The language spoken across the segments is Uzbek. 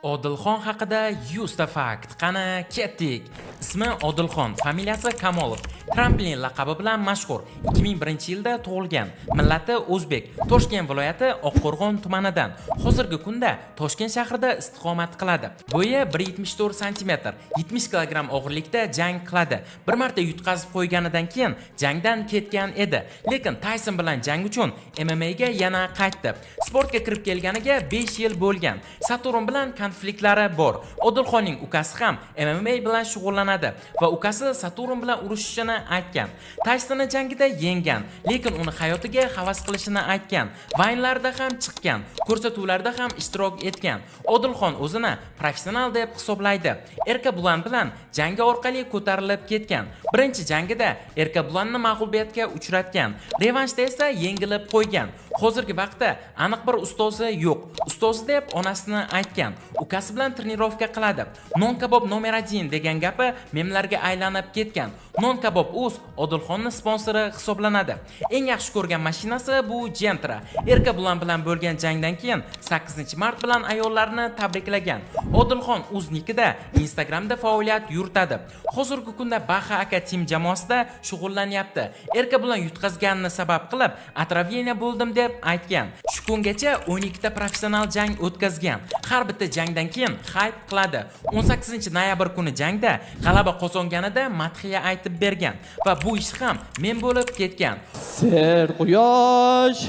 Odilxon haqida 100 ta fakt. Qani ketdik. Ismi Odilxon, familiyasi Kamolov. Tramplin laqabi bilan mashhur. 2001-yilda tug'ilgan. Millati o'zbek. Toshkent viloyati Oqqo'rg'on tumanidan. Hozirgi kunda Toshkent shahrida istiqomat qiladi. Bo'yi 1.74 sm, 70 kg og'irlikda jang qiladi. Bir marta yutqazib qo'yganidan keyin jangdan ketgan edi. Lekin Tyson bilan jang uchun MMA ga yana qaytdi. Sportga kirib kelganiga 5 yil bo'lgan. Saturn bilan konfliktlari bor. Odilxonning ukasi ham MMA bilan shug'ullanadi va ukasi Saturn bilan urushishini aytgan. Tyson jangida yenggan, lekin uni hayotiga havas qilishini aytgan. Vaynlarda ham chiqqan, ko'rsatuvlarda ham ishtirok etgan. Odilxon o'zini professional deb hisoblaydi. Erkabulan bilan jangi orqali ko'tarilib ketgan. Birinchi jangida Erkabulanni mag'lubiyatga uchratgan. Revanshda esa yengilib qo'ygan. Hozirgi vaqtda aniq bir ustozi yo'q. Ustozi deb onasini aytgan. Ukasi bilan trenirovka qiladi. Non kabob nomer 1 degan gapi memlarga aylanib ketgan. Non kabob o'z Odilxonning sponsori hisoblanadi. Eng yaxshi ko'rgan mashinasi bu Gentra. Erkabulan bilan bo'lgan jangdan keyin 8-mart bilan ayollarni tabriklagan. Odilxon o'znikida Instagramda faoliyat yuritadi. Hozirgi kunda Baxa aka tim jamoasida shug'ullanyapti. Erkabulan yutqazganini sabab qilib, atraviyeniya bo'ldim deb aytgan. Shu kungacha 12 ta professional jang o'tkazgan. Har bitta jangdan keyin hype qiladi. 18-noyabr kuni jangda g'alaba qozonganida madhiya aytib bergan va bu ish ham men bo'lib ketgan. Ser quyosh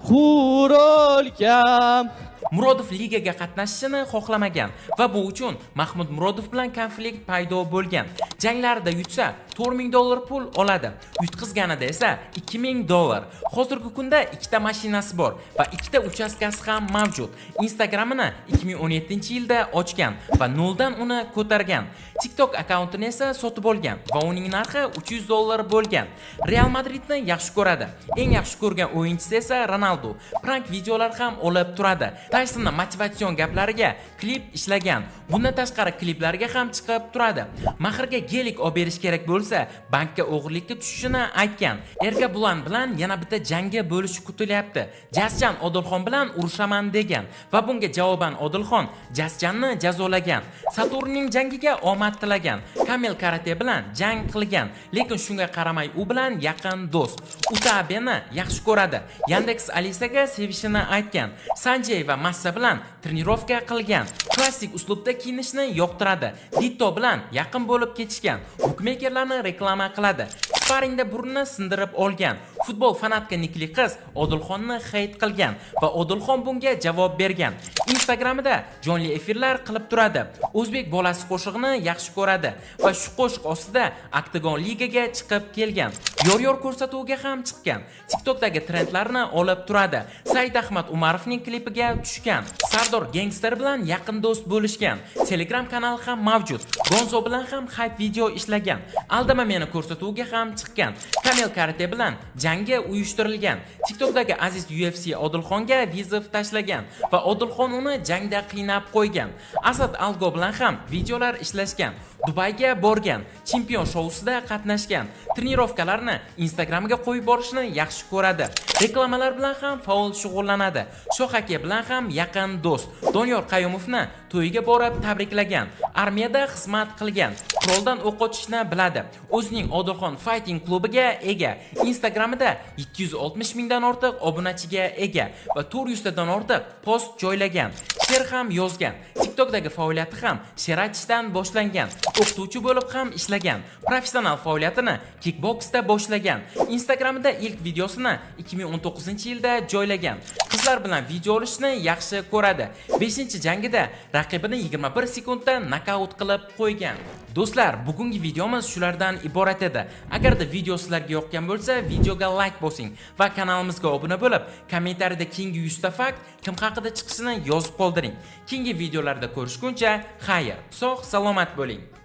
qurolkam. Murodov ligaga qatnashishini xohlamagan va bu uchun Mahmud Murodov bilan konflikt paydo bo'lgan. Janglarida yutsa $4000 pul oladi. Yutqizganida esa $2000. Hozirgi kunda 2 ta mashinasi bor va 2 ta uchastkasi ham mavjud. Instagramini 2017-yilda ochgan va noldan uni ko'targan. TikTok akkauntini esa sotib olgan va uning narxi $300 bo'lgan. Real Madridni yaxshi ko'radi. Eng yaxshi ko'rgan o'yinchisi esa Ronaldo. Prank videolar ham olib turadi. Tysonning motivatsion gaplariga klip ishlagan. Bundan tashqari kliplarga ham chiqib turadi. Mahrga gelik olib berish kerak bo'lsa, bankka o'g'irlikka tushishini aytgan. Erkabulan bilan yana bitta jangi bo'lishi kutilyapti. Jasjan Odilxon bilan urushaman degan va bunga javoban Odilxon Jasjanni jazolagan. Saturnning jangiga omad tilagan. Kamel karate bilan jang qilgan, lekin shunga qaramay u bilan yaqin do'st. Utabeni yaxshi ko'radi. Yandex Alisaga sevishini aytgan. Sanjay va Massa bilan trenirovka qilgan. Klassik uslubda kiyinishni yoqtiradi. Ditto bilan yaqin bo'lib ketishgan. Bukmekerlarni reklama qiladi. Sparingda burnini sindirib olgan. Futbol fanatka nikli qiz Odilxonni hate qilgan va Odilxon bunga javob bergan. Instagramida jonli efirlar qilib turadi. O'zbek bolasi qo'shig'ini yaxshi ko'radi va shu qo'shiq ostida Octagon ligaga chiqib kelgan. Yor ko'rsatuviga ham chiqqan. TikTokdagi trendlarni olib turadi. Said Ahmad Umarovning klipiga tushgan. Sardor gangster bilan yaqin do'st bo'lishgan. Telegram kanali ham mavjud. Gonzo bilan ham hype video ishlagan. Aldama meni ko'rsatuviga ham chiqqan. Kamel karate bilan jangi uyushtirilgan. TikTokdagi Aziz UFC Odilxonga vizov tashlagan va Odilxon uni jangda qiynab qo'ygan. Asad Algo bilan ham videolar ishlashgan. Dubayga borgan, chempion shousida qatnashgan. Trenirovkalarni Instagramga qo'yib borishni yaxshi ko'radi. Reklamalar bilan ham faol shug'ullanadi. Shohaka bilan ham yaqin do'st. Doniyor Qayumovni to'yiga borib tabriklagan. Armiyada xizmat qilgan. Quroldan o'q otishni biladi. O'zining Odilxon Fighting klubiga ega. Instagramida 760 mingdan ortiq obunachiga ega va 400 dan ortiq post joylagan. She'r ham yozgan. TikTokdagi faoliyati ham she'r aytishdan boshlangan. O'qituvchi bo'lib ham ishlagan. Professional faoliyatini kickboksda boshlagan. Instagramida ilk videosini 2019-yilda joylagan. Qizlar bilan video olishni yaxshi ko'radi. 5-jangida raqibini 21 sekundda nokaut qilib qo'ygan. Do'stlar, bugungi videomiz shulardan iborat edi. Agarda video sizlarga yoqqan bo'lsa, videoga like bosing va kanalimizga obuna bo'lib, kommentariyada keyingi 100 ta fakt kim haqida chiqishini yozib qoldiring. Keyingi videolarda ko'rishguncha, xayr, sog' salomat bo'ling.